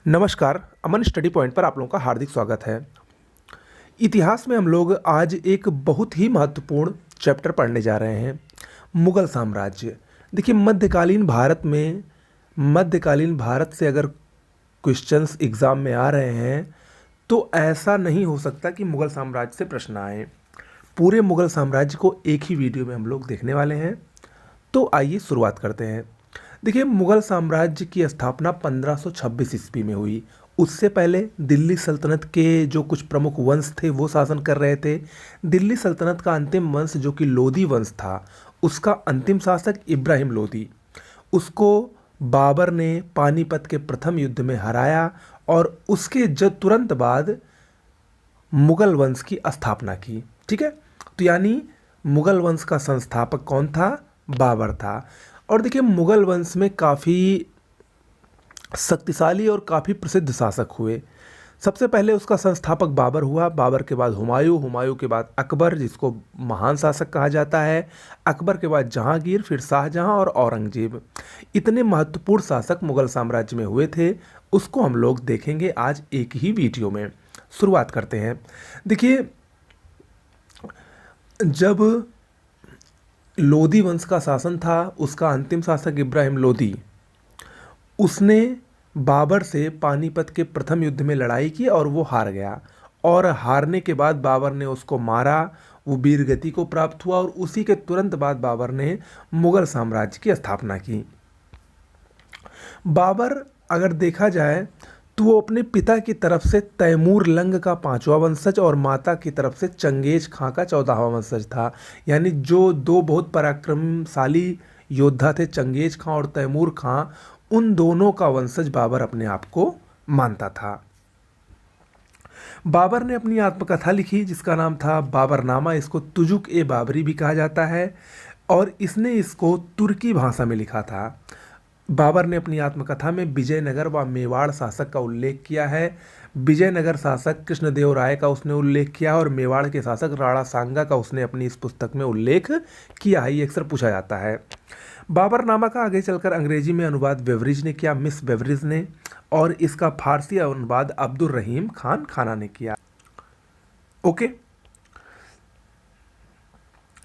नमस्कार। अमन study point पर आप लोगों का हार्दिक स्वागत है। इतिहास में हम लोग आज एक बहुत ही महत्वपूर्ण चैप्टर पढ़ने जा रहे हैं, मुगल साम्राज्य। देखिए, मध्यकालीन भारत से अगर क्वेश्चंस एग्ज़ाम में आ रहे हैं तो ऐसा नहीं हो सकता कि मुगल साम्राज्य से प्रश्न आए। पूरे मुगल साम्राज्य को एक ही वीडियो में हम लोग देखने वाले हैं। तो आइए शुरुआत करते हैं। देखिए, मुगल साम्राज्य की स्थापना 1526 ईस्वी में हुई। उससे पहले दिल्ली सल्तनत के जो कुछ प्रमुख वंश थे वो शासन कर रहे थे। दिल्ली सल्तनत का अंतिम वंश जो कि लोदी वंश था, उसका अंतिम शासक इब्राहिम लोदी, उसको बाबर ने पानीपत के प्रथम युद्ध में हराया और उसके तुरंत बाद मुगल वंश की स्थापना की। ठीक है, तो यानी मुगल वंश का संस्थापक कौन था? बाबर था। और देखिए, मुगल वंश में काफ़ी शक्तिशाली और काफ़ी प्रसिद्ध शासक हुए। सबसे पहले उसका संस्थापक बाबर हुआ, बाबर के बाद हुमायूं, हुमायूं के बाद अकबर, जिसको महान शासक कहा जाता है, अकबर के बाद जहांगीर, फिर शाहजहां और औरंगजेब। इतने महत्वपूर्ण शासक मुगल साम्राज्य में हुए थे, उसको हम लोग देखेंगे आज एक ही वीडियो में। शुरुआत करते हैं। देखिए, जब लोदी वंश का शासन था, उसका अंतिम शासक इब्राहिम लोदी, उसने बाबर से पानीपत के प्रथम युद्ध में लड़ाई की और वो हार गया। और हारने के बाद बाबर ने उसको मारा, वो वीरगति को प्राप्त हुआ और उसी के तुरंत बाद बाबर ने मुगल साम्राज्य की स्थापना की। बाबर, अगर देखा जाए तो वो अपने पिता की तरफ से तैमूर लंग का 5वां वंशज और माता की तरफ से चंगेज खां का 14वां वंशज था। यानी जो दो बहुत पराक्रमशाली योद्धा थे, चंगेज खां और तैमूर खां, उन दोनों का वंशज बाबर अपने आप को मानता था। बाबर ने अपनी आत्मकथा लिखी जिसका नाम था बाबरनामा। इसको तुजुक ए बाबरी भी कहा जाता है और इसने इसको तुर्की भाषा में लिखा था। बाबर ने अपनी आत्मकथा में विजयनगर व मेवाड़ शासक का उल्लेख किया है। विजयनगर शासक कृष्णदेव राय का उसने उल्लेख किया और मेवाड़ के शासक राणा सांगा का उसने अपनी इस पुस्तक में उल्लेख किया है। ये अक्सर पूछा जाता है। बाबरनामा का आगे चलकर अंग्रेजी में अनुवाद बेवरिज ने किया, मिस बेवरिज ने, और इसका फारसी अनुवाद अब्दुल रहीम खान खाना ने किया। ओके,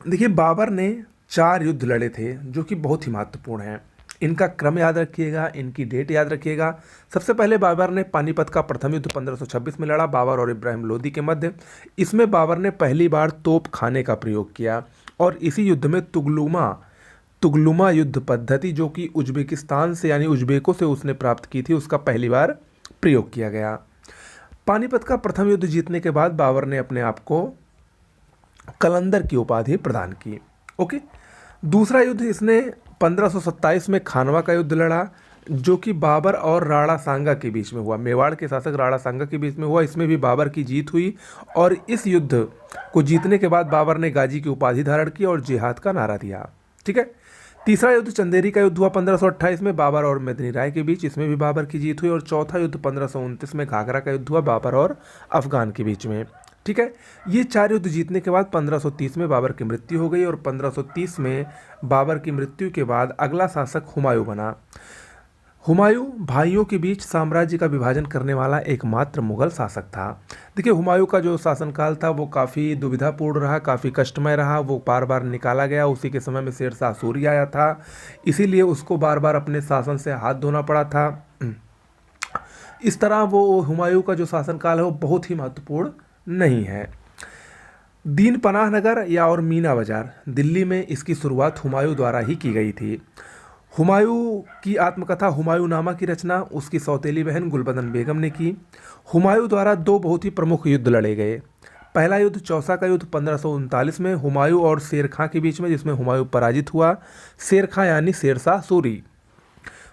देखिए, बाबर ने 4 युद्ध लड़े थे जो कि बहुत ही महत्वपूर्ण हैं। इनका क्रम याद रखिएगा, इनकी डेट याद रखिएगा। सबसे पहले बाबर ने पानीपत का प्रथम युद्ध 1526 में लड़ा, बाबर और इब्राहिम लोदी के मध्य। इसमें बाबर ने पहली बार तोप खाने का प्रयोग किया और इसी युद्ध में तुगलुमा युद्ध पद्धति, जो कि उज्बेकिस्तान से यानी उज्बेकों से उसने प्राप्त की थी, उसका पहली बार प्रयोग किया गया। पानीपत का प्रथम युद्ध जीतने के बाद बाबर ने अपने आप को कलंदर की उपाधि प्रदान की। ओके, दूसरा युद्ध इसने 1527 में खानवा का युद्ध लड़ा, जो कि बाबर और राणा सांगा के बीच में हुआ, मेवाड़ के शासक राणा सांगा के बीच में हुआ। इसमें भी बाबर की जीत हुई और इस युद्ध को जीतने के बाद बाबर ने गाजी की उपाधि धारण की और जिहाद का नारा दिया। ठीक है, तीसरा युद्ध चंदेरी का युद्ध हुआ 1528 में बाबर और मेदिनी राय के बीच, इसमें भी बाबर की जीत हुई। और चौथा युद्ध 1529 में घाघरा का युद्ध हुआ बाबर और अफगान के बीच में। ठीक है, ये 4 युद्ध जीतने के बाद 1530 में बाबर की मृत्यु हो गई और 1530 में बाबर की मृत्यु के बाद अगला शासक हुमायूं बना। हुमायूं भाइयों के बीच साम्राज्य का विभाजन करने वाला एकमात्र मुगल शासक था। देखिए, हुमायूं का जो शासनकाल था वो काफ़ी दुविधापूर्ण रहा, काफ़ी कष्टमय रहा। वो बार बार निकाला गया। उसी के समय में शेरशाह सूरी आया था, इसीलिए उसको बार बार अपने शासन से हाथ धोना पड़ा था। इस तरह वो हुमायूं का जो शासनकाल है वो बहुत ही महत्वपूर्ण नहीं है। दीन पनाह नगर या और मीना बाजार दिल्ली में इसकी शुरुआत हुमायूं द्वारा ही की गई थी। हुमायूं की आत्मकथा हुमायूंनामा की रचना उसकी सौतेली बहन गुलबदन बेगम ने की। हुमायूं द्वारा 2 बहुत ही प्रमुख युद्ध लड़े गए। पहला युद्ध चौसा का युद्ध 1539 में हुमायूं और शेर खां के बीच में, जिसमें हुमायूं पराजित हुआ। शेर खां यानी शेरशाह सूरी।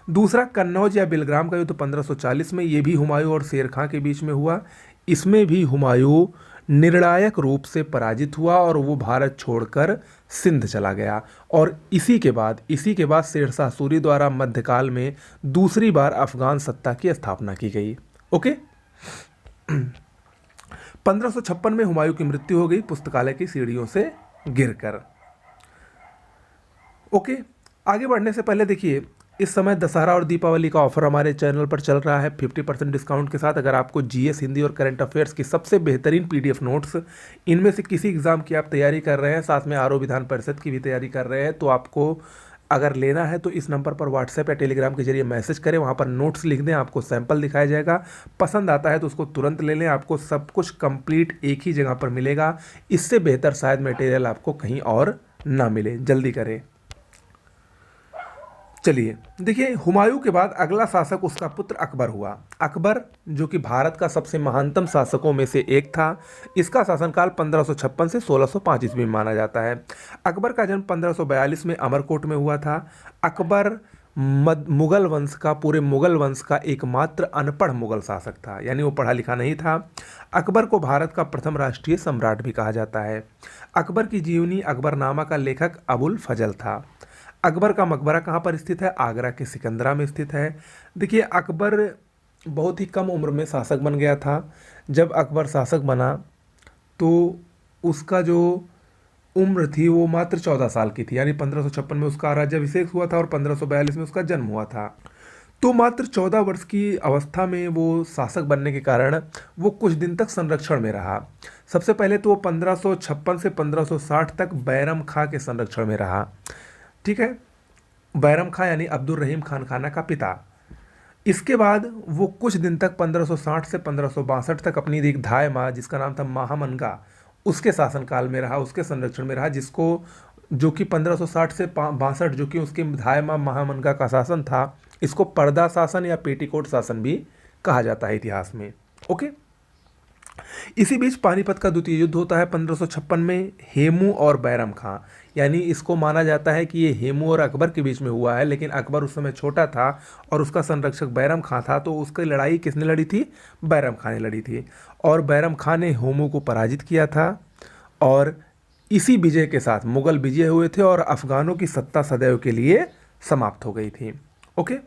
दूसरा कन्नौज या बिलग्राम का युद्ध 1540 में, ये भी हुमायूं और शेर खां के बीच में हुआ। इसमें भी हुमायूं निर्णायक रूप से पराजित हुआ और वो भारत छोड़कर सिंध चला गया। और इसी के बाद शेरशाह सूरी द्वारा मध्यकाल में दूसरी बार अफगान सत्ता की स्थापना की गई। ओके, 1556 में हुमायूं की मृत्यु हो गई पुस्तकालय की सीढ़ियों से गिरकर। ओके, आगे बढ़ने से पहले देखिए, इस समय दशहरा और दीपावली का ऑफर हमारे चैनल पर चल रहा है 50% डिस्काउंट के साथ। अगर आपको जीएस, हिंदी और करंट अफेयर्स की सबसे बेहतरीन पीडीएफ नोट्स इनमें से किसी एग्ज़ाम की आप तैयारी कर रहे हैं, साथ में आरओ विधान परिषद की भी तैयारी कर रहे हैं, तो आपको अगर लेना है तो इस नंबर पर व्हाट्सएप या टेलीग्राम के जरिए मैसेज करें, वहाँ पर नोट्स लिख दें, आपको सैंपल दिखाया जाएगा। पसंद आता है तो उसको तुरंत ले लें, आपको सब कुछ कंप्लीट एक ही जगह पर मिलेगा। इससे बेहतर शायद मटेरियल आपको कहीं और ना मिले। जल्दी करें। चलिए देखिए, हुमायूं के बाद अगला शासक उसका पुत्र अकबर हुआ। अकबर जो कि भारत का सबसे महानतम शासकों में से एक था। इसका शासनकाल 1556 से 1605 ईस्वी में माना जाता है। अकबर का जन्म 1542 में अमरकोट में हुआ था। अकबर मुगल वंश का, पूरे मुगल वंश का एकमात्र अनपढ़ मुगल शासक था, यानी वो पढ़ा लिखा नहीं था। अकबर को भारत का प्रथम राष्ट्रीय सम्राट भी कहा जाता है। अकबर की जीवनी अकबरनामा का लेखक अबुल फजल था। अकबर का मकबरा कहाँ पर स्थित है? आगरा के सिकंदरा में स्थित है। देखिए, अकबर बहुत ही कम उम्र में शासक बन गया था। जब अकबर शासक बना तो उसका जो उम्र थी वो मात्र 14 साल की थी, यानी 1556 में उसका राज्याभिषेक हुआ था और 1542 में उसका जन्म हुआ था। तो मात्र 14 वर्ष की अवस्था में वो शासक बनने के कारण वो कुछ दिन तक संरक्षण में रहा। सबसे पहले तो वो 1556 से 1560 तक बैरम खां के संरक्षण में रहा। ठीक है, बैरम खां यानी अब्दुल रहीम खान खाना का पिता। इसके बाद वो कुछ दिन तक 1560 से 1562 तक अपनी एक धाय माँ, जिसका नाम था महामनगा, उसके शासनकाल में रहा, उसके संरक्षण में रहा, जिसको जो कि 1560 से 62 जो कि उसके धाय माँ महामनगा का शासन था, इसको पर्दा शासन या पेटीकोट शासन भी कहा जाता है इतिहास में। ओके, इसी बीच पानीपत का द्वितीय युद्ध होता है 1556 में हेमू और बैरम खां, यानी इसको माना जाता है कि ये हेमू और अकबर के बीच में हुआ है, लेकिन अकबर उस समय छोटा था और उसका संरक्षक बैरम खां था, तो उसकी लड़ाई किसने लड़ी थी? बैरम खां ने लड़ी थी। और बैरम खां ने हेमू को पराजित किया था और इसी विजय के साथ मुगल विजय हुए थे और अफगानों की सत्ता सदैव के लिए समाप्त हो गई थी। ओके,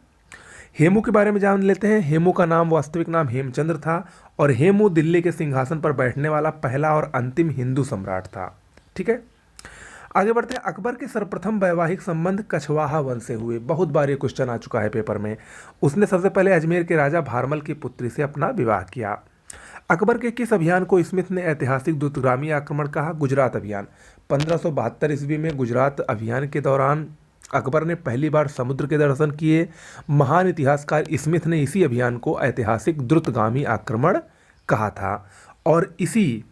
हेमू के बारे में जान लेते हैं। हेमू का नाम, वास्तविक नाम हेमचंद्र था और हेमू दिल्ली के सिंहासन पर बैठने वाला पहला और अंतिम हिंदू सम्राट था। ठीक है, आगे बढ़ते हैं। अकबर के सर्वप्रथम वैवाहिक संबंध कछवाहा वंश से हुए। बहुत बार ये क्वेश्चन आ चुका है पेपर में। उसने सबसे पहले अजमेर के राजा भारमल की पुत्री से अपना विवाह किया। अकबर के किस अभियान को स्मिथ ने ऐतिहासिक दूरगामी आक्रमण कहा? गुजरात अभियान। 1572 ईस्वी में गुजरात अभियान के दौरान अकबर ने पहली बार समुद्र के दर्शन किए। महान इतिहासकार स्मिथ ने इसी अभियान को ऐतिहासिक द्रुतगामी आक्रमण कहा था और इसी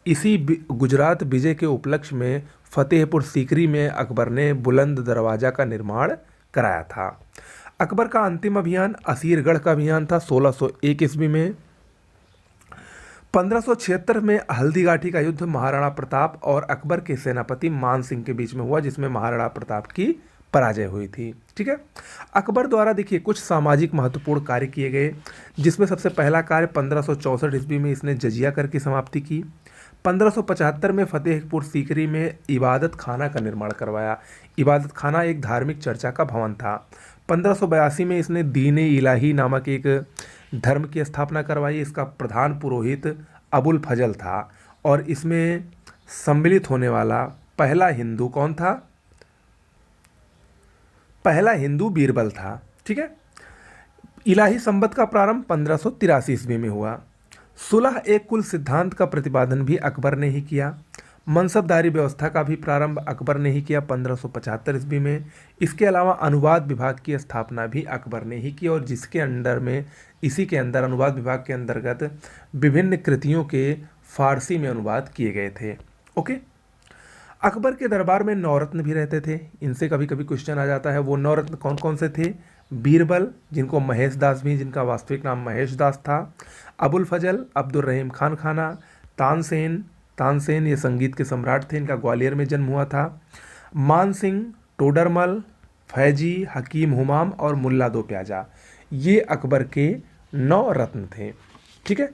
इसी गुजरात विजय के उपलक्ष्य में फतेहपुर सीकरी में अकबर ने बुलंद दरवाजा का निर्माण कराया था। अकबर का अंतिम अभियान असीरगढ़ का अभियान था 1601 ईस्वी में। 1576 में हल्दीघाटी का युद्ध महाराणा प्रताप और अकबर के सेनापति मान सिंह के बीच में हुआ, जिसमें महाराणा प्रताप की पराजय हुई थी। ठीक है, अकबर द्वारा देखिए कुछ सामाजिक महत्वपूर्ण कार्य किए गए, जिसमें सबसे पहला कार्य 1564 ईस्वी में इसने जजिया कर की समाप्ति की। 1575 में फतेहपुर सीकरी में इबादत खाना का निर्माण करवाया। इबादत खाना एक धार्मिक चर्चा का भवन था। 1582 में इसने दीन इलाही नामक एक धर्म की स्थापना करवाई। इसका प्रधान पुरोहित अबुल फजल था और इसमें सम्मिलित होने वाला पहला हिंदू कौन था? पहला हिंदू बीरबल था। ठीक है, इलाही संबत का प्रारंभ 1583 ईस्वी में हुआ। सुलह एक कुल सिद्धांत का प्रतिपादन भी अकबर ने ही किया। मनसबदारी व्यवस्था का भी प्रारंभ अकबर ने ही किया 1575 ईस्वी में। इसके अलावा अनुवाद विभाग की स्थापना भी अकबर ने ही की और जिसके अंडर में, इसी के अंदर अनुवाद विभाग के अंतर्गत विभिन्न कृतियों के फारसी में अनुवाद किए गए थे। ओके, अकबर के दरबार में नौरत्न भी रहते थे। इनसे कभी कभी क्वेश्चन आ जाता है। वो नौरत्न कौन कौन से थे? बीरबल, जिनको महेश दास भी, जिनका वास्तविक नाम महेश दास था, अबुल फजल, अब्दुल रहीम खान खाना, तानसेन। तानसेन ये संगीत के सम्राट थे, इनका ग्वालियर में जन्म हुआ था। मान सिंह, टोडरमल, फैजी, हकीम हुमाम और मुल्ला दो प्याजा, ये अकबर के 9 रत्न थे। ठीक है,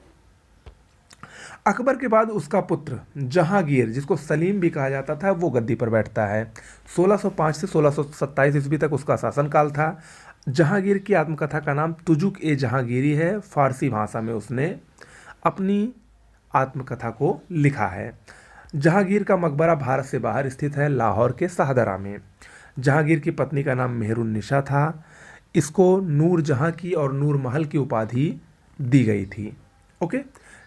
अकबर के बाद उसका पुत्र जहांगीर, जिसको सलीम भी कहा जाता था, वो गद्दी पर बैठता है। 1605 से 1627 ईस्वी तक उसका शासनकाल था। जहांगीर की आत्मकथा का नाम तुजुक ए जहांगीरी है। फारसी भाषा में उसने अपनी आत्मकथा को लिखा है। जहांगीर का मकबरा भारत से बाहर स्थित है, लाहौर के शाहदरा में। जहांगीर की पत्नी का नाम मेहरुन्निसा था। इसको नूर जहाँ की और नूर महल की उपाधि दी गई थी। ओके।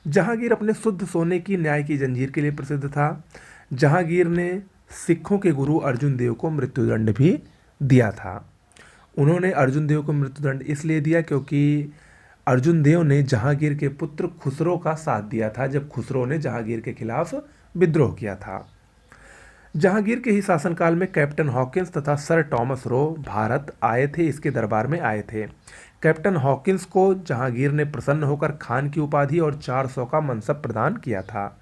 जहांगीर अपने शुद्ध सोने की न्याय की जंजीर के लिए प्रसिद्ध था। जहांगीर ने सिखों के गुरु अर्जुन देव को मृत्युदंड भी दिया था। उन्होंने अर्जुन देव को मृत्युदंड इसलिए दिया क्योंकि अर्जुन देव ने जहांगीर के पुत्र खुसरो का साथ दिया था जब खुसरो ने जहांगीर के खिलाफ विद्रोह किया था। जहांगीर के ही शासनकाल में कैप्टन हॉकिंस तथा सर टॉमस रो भारत आए थे, इसके दरबार में आए थे। कैप्टन हॉकिंस को जहांगीर ने प्रसन्न होकर खान की उपाधि और 400 का मनसब प्रदान किया था।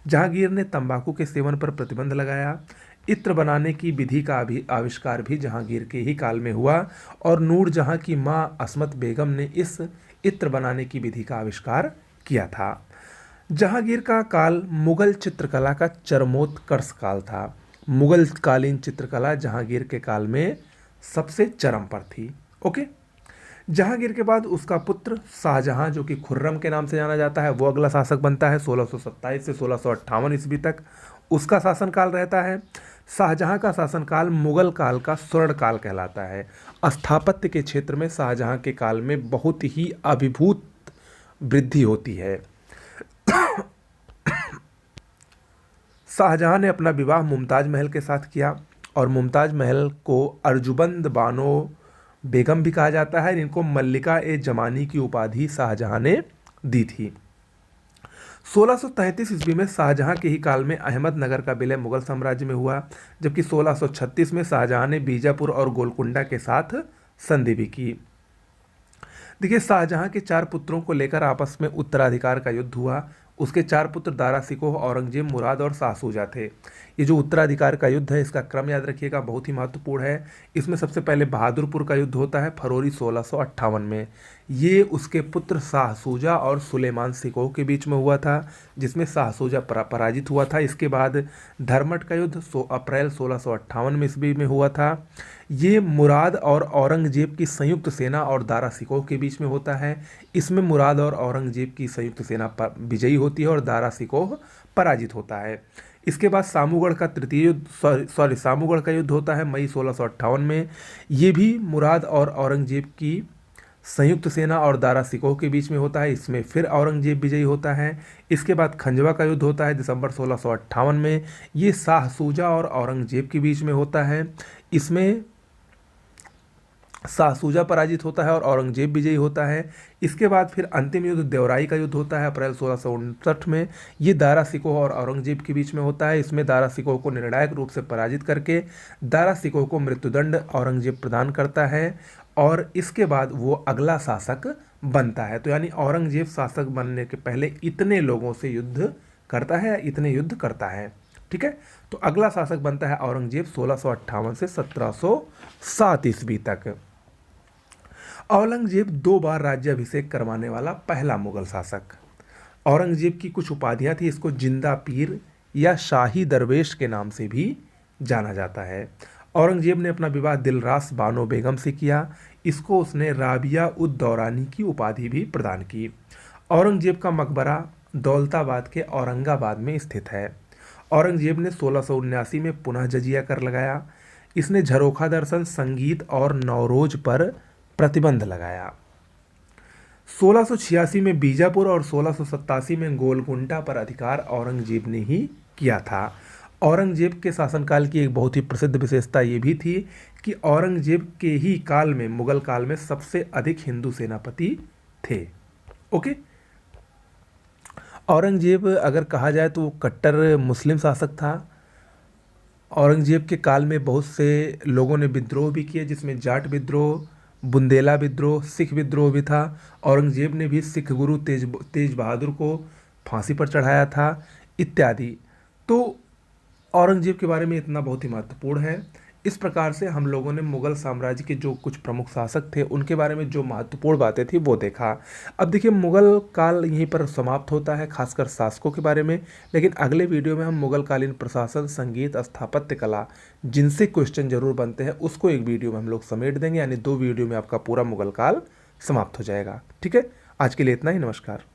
जहांगीर ने तंबाकू के सेवन पर प्रतिबंध लगाया। इत्र बनाने की विधि का आविष्कार भी जहांगीर के ही काल में हुआ और नूरजहां की मां असमत बेगम ने इस इत्र बनाने की विधि का आविष्कार किया था। जहांगीर का काल मुगल चित्रकला का चरमोत्कर्ष काल था। मुगल कालीन चित्रकला जहांगीर के काल में सबसे चरम पर थी। ओके। जहांगीर के बाद उसका पुत्र शाहजहां, जो कि खुर्रम के नाम से जाना जाता है, वो अगला शासक बनता है। 1627 से 1658 ईस्वी तक उसका शासनकाल रहता है। शाहजहां का शासनकाल मुगल काल का स्वर्ण काल कहलाता है। स्थापत्य के क्षेत्र में शाहजहां के काल में बहुत ही अभिभूत वृद्धि होती है। शाहजहां ने अपना विवाह मुमताज महल के साथ किया और मुमताज महल को अर्जुबंद बानो बेगम भी कहा जाता है। इनको मल्लिका ए जमानी की उपाधि शाहजहां ने दी थी। 1633 ईस्वी में शाहजहां के ही काल में अहमदनगर का विलय मुगल साम्राज्य में हुआ, जबकि 1636 में शाहजहां ने बीजापुर और गोलकुंडा के साथ संधि भी की। देखिए, शाहजहां के 4 पुत्रों को लेकर आपस में उत्तराधिकार का युद्ध हुआ। उसके 4 पुत्र दारा सिकोह, औरंगजेब, मुराद और शाह सूजा थे। ये जो उत्तराधिकार का युद्ध है, इसका क्रम याद रखिएगा, बहुत ही महत्वपूर्ण है। इसमें सबसे पहले बहादुरपुर का युद्ध होता है फरवरी 1658 में। ये उसके पुत्र शाह सूजा और सुलेमान सिकोह के बीच में हुआ था, जिसमें शाह सूजा पराजित हुआ था। इसके बाद धर्मट का युद्ध अप्रैल 1658 में ईस्वी में हुआ था। ये मुराद और औरंगजेब की संयुक्त सेना और दारा सिकोह के बीच में होता है। इसमें मुराद और औरंगजेब की संयुक्त सेना विजयी होती है और दारा सिकोह पराजित होता है। इसके बाद सामूगढ़ का तृतीय युद्ध सामूगढ़ का युद्ध होता है मई 1658 में। ये भी मुराद और औरंगजेब की संयुक्त सेना और दारा सिकोह के बीच में होता है। इसमें फिर औरंगजेब विजयी होता है। इसके बाद खंजवा का युद्ध होता है दिसंबर 1658 में। ये शाह सूजा और औरंगजेब के बीच में होता है। इसमें शाह सूजा पराजित होता है और औरंगजेब विजयी होता है। इसके बाद फिर अंतिम युद्ध देवराई का युद्ध होता है अप्रैल 1659 में। ये दारा सिकोह और औरंगजेब के बीच में होता है। इसमें दारा सिकोह को निर्णायक रूप से पराजित करके दारा सिकोह को मृत्युदंड औरंगजेब प्रदान करता है और इसके बाद वो अगला शासक बनता है। तो यानी औरंगजेब शासक बनने के पहले इतने लोगों से युद्ध करता है, इतने युद्ध करता है। ठीक है। तो अगला शासक बनता है औरंगजेब 1658 से 1707 ईस्वी तक। औरंगजेब 2 बार राज्याभिषेक करवाने वाला पहला मुगल शासक। औरंगजेब की कुछ उपाधियां थी। इसको जिंदा पीर या शाही दरवेश के नाम से भी जाना जाता है। औरंगजेब ने अपना विवाह दिलरास बानो बेगम से किया। इसको उसने राबिया उद दौरानी की उपाधि भी प्रदान की। औरंगजेब का मकबरा दौलताबाद के औरंगाबाद में स्थित है। औरंगजेब ने 1679 में पुनः जजिया कर लगाया। इसने झरोखा दर्शन, संगीत और नवरोज पर प्रतिबंध लगाया। 1686 में बीजापुर और 1687 में गोलकुंडा पर अधिकार औरंगजेब ने ही किया था। औरंगजेब के शासनकाल की एक बहुत ही प्रसिद्ध विशेषता ये भी थी कि औरंगजेब के ही काल में, मुगल काल में, सबसे अधिक हिंदू सेनापति थे। ओके। औरंगजेब अगर कहा जाए तो वो कट्टर मुस्लिम शासक था। औरंगजेब के काल में बहुत से लोगों ने विद्रोह भी किए, जिसमें जाट विद्रोह, बुंदेला विद्रोह, सिख विद्रोह भी था। औरंगजेब ने भी सिख गुरु तेज बहादुर को फांसी पर चढ़ाया था इत्यादि। तो औरंगजेब के बारे में इतना बहुत ही महत्वपूर्ण है। इस प्रकार से हम लोगों ने मुगल साम्राज्य के जो कुछ प्रमुख शासक थे उनके बारे में जो महत्वपूर्ण बातें थी वो देखा। अब देखिए, मुगल काल यहीं पर समाप्त होता है, खासकर शासकों के बारे में। लेकिन अगले वीडियो में हम मुगल कालीन प्रशासन, संगीत, स्थापत्य कला, जिनसे क्वेश्चन जरूर बनते हैं, उसको एक वीडियो में हम लोग समेट देंगे। यानी 2 वीडियो में आपका पूरा मुगल काल समाप्त हो जाएगा। ठीक है। आज के लिए इतना ही। नमस्कार।